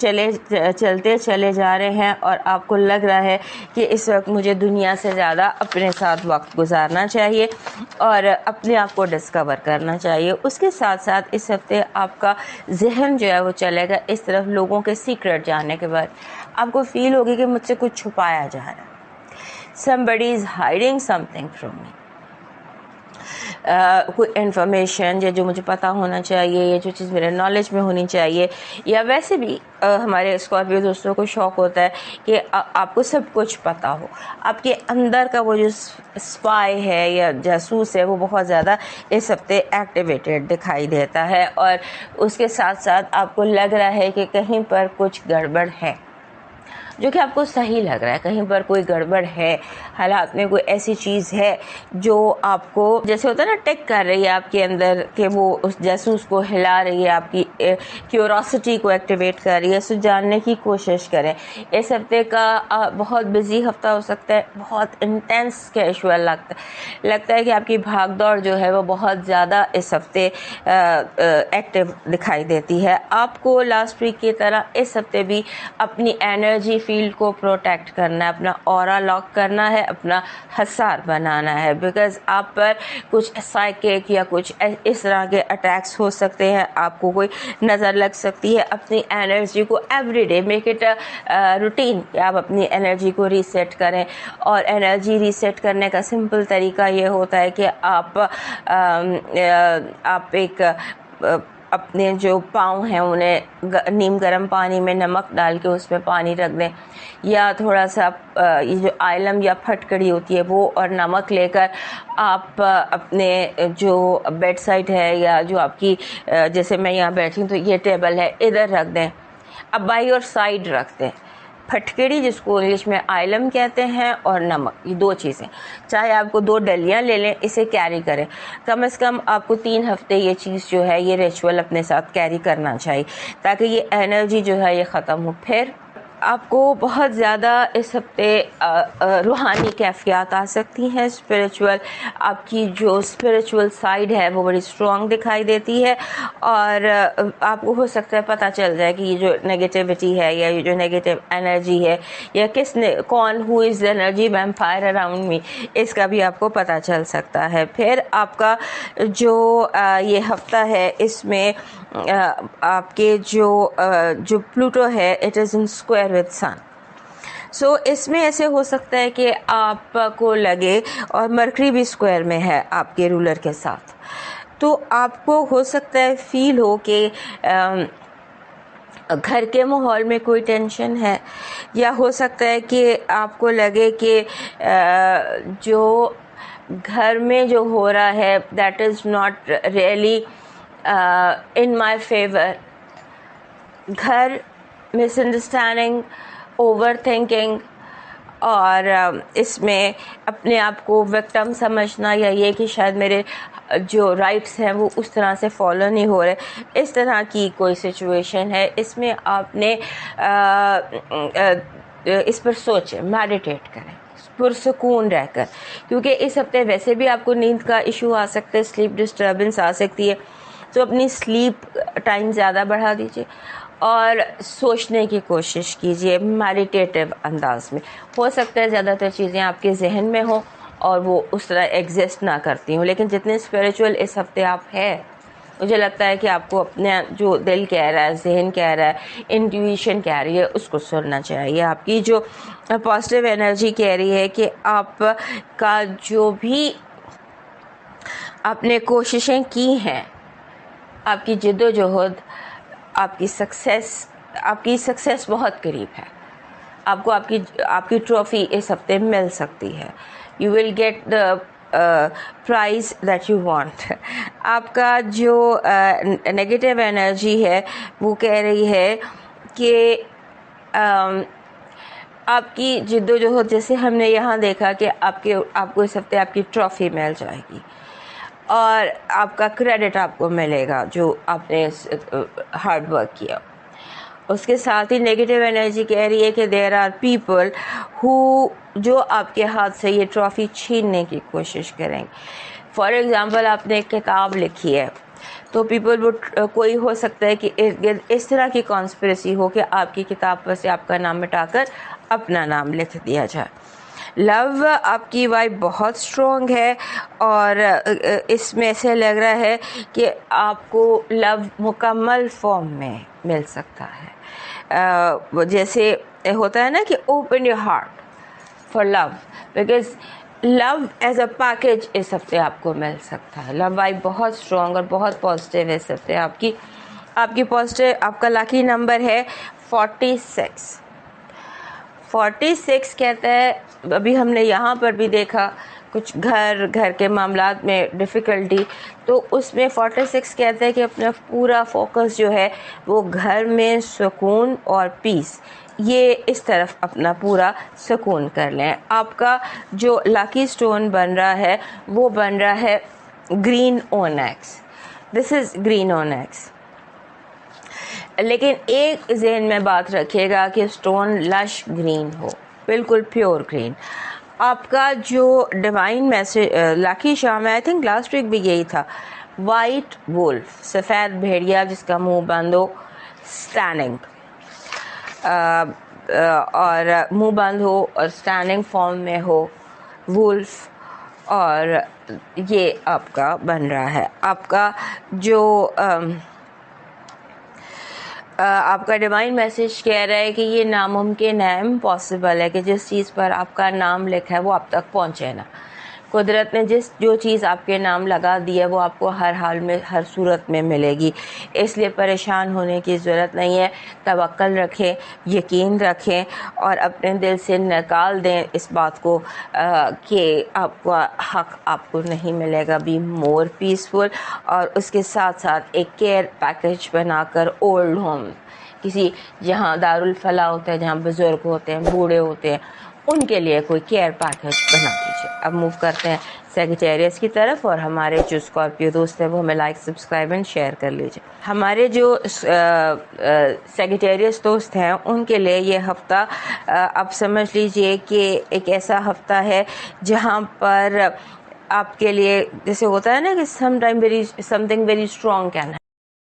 चलते चले जा रहे हैं और आपको लग रहा है कि इस वक्त मुझे दुनिया से ज़्यादा अपने साथ वक्त गुजारना चाहिए और अपने आप को डिस्कवर करना चाहिए। उसके साथ साथ इस हफ्ते आपका जहन जो है वो चलेगा इस तरफ, लोगों के सीक्रेट जानने के बाद आपको फील होगी कि मुझसे कुछ छुपाया जा रहा है, somebody is hiding something from me। कोई इन्फॉर्मेशन या जो मुझे पता होना चाहिए या जो चीज़ मेरे नॉलेज में होनी चाहिए, या वैसे भी हमारे स्कॉर्पियो दोस्तों को शौक़ होता है कि आपको सब कुछ पता हो। आपके अंदर का वो जो स्पाई है या जासूस है वो बहुत ज़्यादा इस हफ्ते एक्टिवेटेड दिखाई देता है और उसके साथ साथ आपको लग रहा है कि कहीं पर कुछ गड़बड़ है, जो कि आपको सही लग रहा है। कहीं पर कोई गड़बड़ है, हालात में कोई ऐसी चीज़ है जो आपको, जैसे होता है ना, टिक कर रही है आपके अंदर कि वो उस जासूस को हिला रही है, आपकी क्यूरोसिटी को एक्टिवेट कर रही है। सो जानने की कोशिश करें। इस हफ्ते का बहुत बिजी हफ्ता हो सकता है, बहुत इंटेंस कैजुअल लगता है कि आपकी भाग दौड़ जो है वो बहुत ज़्यादा इस हफ्ते एक्टिव दिखाई देती है। आपको लास्ट वीक की तरह इस हफ्ते भी अपनी एनर्जी फील्ड को प्रोटेक्ट करना है, अपना ऑरा लॉक करना है, अपना हसार बनाना है, बिकॉज आप पर कुछ साइकिक या कुछ इस तरह के अटैक्स हो सकते हैं, आपको कोई नज़र लग सकती है। अपनी एनर्जी को एवरीडे मेक इट रूटीन कि आप अपनी एनर्जी को रीसेट करें, और एनर्जी रीसेट करने का सिंपल तरीका ये होता है कि आप एक अपने जो पाँव हैं उन्हें नीम गर्म पानी में नमक डाल के उसमें पानी रख दें, या थोड़ा सा ये जो आइलम या फटकड़ी होती है वो और नमक लेकर आप अपने जो बेड साइड है या जो आपकी, जैसे मैं यहाँ बैठी हूँ तो ये टेबल है, इधर रख दें। अब बाई और साइड रख दें फटकड़ी, जिसको इंग्लिश में आइलम कहते हैं, और नमक, ये दो चीज़ें। चाहे आपको 2 डलियाँ ले लें, इसे कैरी करें। कम से कम आपको 3 हफ्ते ये चीज़ जो है, ये रिचुअल अपने साथ कैरी करना चाहिए, ताकि ये एनर्जी जो है ये ख़त्म हो। फिर आपको बहुत ज़्यादा इस हफ्ते रूहानी कैफियत आ सकती हैं, स्पिरिचुअल, आपकी जो स्पिरिचुअल साइड है वो बड़ी स्ट्रॉन्ग दिखाई देती है, और आपको हो सकता है पता चल जाए कि ये जो नेगेटिविटी है या ये जो नेगेटिव एनर्जी है या कौन who is energy vampire around me, इसका भी आपको पता चल सकता है। फिर आपका जो ये हफ्ता है इसमें आपके जो प्लूटो है, it is in square with sun. So इसमें ऐसे हो सकता है कि आपको लगे, और मरकरी भी स्क्वायर में है आपके रूलर के साथ, तो आपको हो सकता है फील हो कि घर के माहौल में कोई टेंशन है, या हो सकता है कि आपको लगे कि जो घर में जो हो रहा है that is not really in my favour. घर, मिसअंडरस्टैंडिंग, ओवर थिंकिंग, और इसमें अपने आप को विक्टिम समझना, या ये कि शायद मेरे जो राइट्स हैं वो उस तरह से फॉलो नहीं हो रहे, इस तरह की कोई सिचुएशन है। इसमें आपने इस पर सोचें, मेडिटेट करें पुरसुकून रहकर, क्योंकि इस हफ्ते वैसे भी आपको नींद का इशू आ सकता है, स्लीप डिस्टर्बेंस आ सकती है। तो अपनी स्लीप टाइम ज़्यादा बढ़ा दीजिए और सोचने की कोशिश कीजिए मेडिटेटिव अंदाज में। हो सकता है ज़्यादातर चीज़ें आपके जहन में हो और वो उस तरह एग्जिस्ट ना करती हूँ, लेकिन जितने स्पिरिचुअल इस हफ्ते आप हैं, मुझे लगता है कि आपको अपने जो दिल कह रहा है, जहन कह रहा है, इंट्यूशन कह रही है, उसको सुनना चाहिए। आपकी जो पॉजिटिव एनर्जी कह रही है कि आपका जो भी आपने कोशिशें की हैं, आपकी जिद्दोजहद, आपकी सक्सेस बहुत करीब है। आपको आपकी ट्रॉफी इस हफ्ते मिल सकती है। You will get the prize that you want. आपका जो नेगेटिव एनर्जी है वो कह रही है कि आपकी जिद्दोजहद, जैसे हमने यहाँ देखा कि आपको इस हफ्ते आपकी ट्रॉफी मिल जाएगी और आपका क्रेडिट आपको मिलेगा जो आपने हार्ड वर्क किया। उसके साथ ही नेगेटिव एनर्जी कह रही है कि देयर आर पीपल हु जो आपके हाथ से ये ट्रॉफी छीनने की कोशिश करेंगे। फॉर एग्ज़ाम्पल, आपने एक किताब लिखी है तो पीपल वुड कोई हो सकता है कि इस तरह की कॉन्स्पिरेसी हो कि आपकी किताब पर से आपका नाम मिटाकर अपना नाम लिख दिया जाए। लव, आपकी वाइब बहुत स्ट्रॉन्ग है और इसमें ऐसे लग रहा है कि आपको लव मुकम्मल फॉर्म में मिल सकता है। जैसे होता है ना कि open your heart for love, because love as a package इस हफ्ते आपको मिल सकता है। लव वाइब बहुत स्ट्रॉन्ग और बहुत पॉजिटिव है इस हफ्ते आपकी पॉजिटिव। आपका लकी नंबर है 46। 46 कहता है, अभी हमने यहाँ पर भी देखा कुछ घर के मामलात में डिफ़िकल्टी, तो उसमें 46 कहता है कि अपना पूरा फोकस जो है वो घर में सुकून और पीस, ये इस तरफ अपना पूरा सुकून कर लें। आपका जो लकी स्टोन बन रहा है वो बन रहा है ग्रीन ओनेक्स। This is green ओनेक्स। लेकिन एक ज़हन में बात रखिएगा कि स्टोन लश ग्रीन हो, बिल्कुल प्योर ग्रीन। आपका जो डिवाइन मैसेज लकी शाम है, आई थिंक लास्ट वीक भी यही था, वाइट वुल्फ, सफ़ेद भेड़िया जिसका मुंह बंद हो, स्टैंडिंग और मुंह बंद हो और स्टैंडिंग फॉर्म में हो, वुल्फ, और ये आपका बन रहा है। आपका जो आपका डिवाइन मैसेज कह रहा है कि ये नामुमकिन है, इम्पॉसिबल है कि जिस चीज़ पर आपका नाम लिखा है वो आप तक पहुँचे ना। कुदरत ने जो चीज़ आपके नाम लगा दी है वो आपको हर हाल में, हर सूरत में मिलेगी, इसलिए परेशान होने की ज़रूरत नहीं है। तवक्कल रखें, यकीन रखें और अपने दिल से निकाल दें इस बात को कि आपका हक़ आपको नहीं मिलेगा। बी मोर पीसफुल, और उसके साथ साथ एक केयर पैकेज बनाकर ओल्ड होम, किसी जहाँ दारुल फला होता है, जहाँ बुज़ुर्ग होते हैं, बूढ़े होते हैं, उनके लिए कोई केयर पैकेज बना दीजिए। अब मूव करते हैं सेजिटेरियस की तरफ, और हमारे जो स्कॉर्पियो दोस्त हैं वो हमें लाइक, सब्सक्राइब एंड शेयर कर लीजिए। हमारे जो सेजिटेरियस दोस्त हैं उनके लिए ये हफ़्ता आप समझ लीजिए कि एक ऐसा हफ़्ता है जहाँ पर आपके लिए जैसे होता है ना कि समथिंग वेरी स्ट्रॉन्ग कैन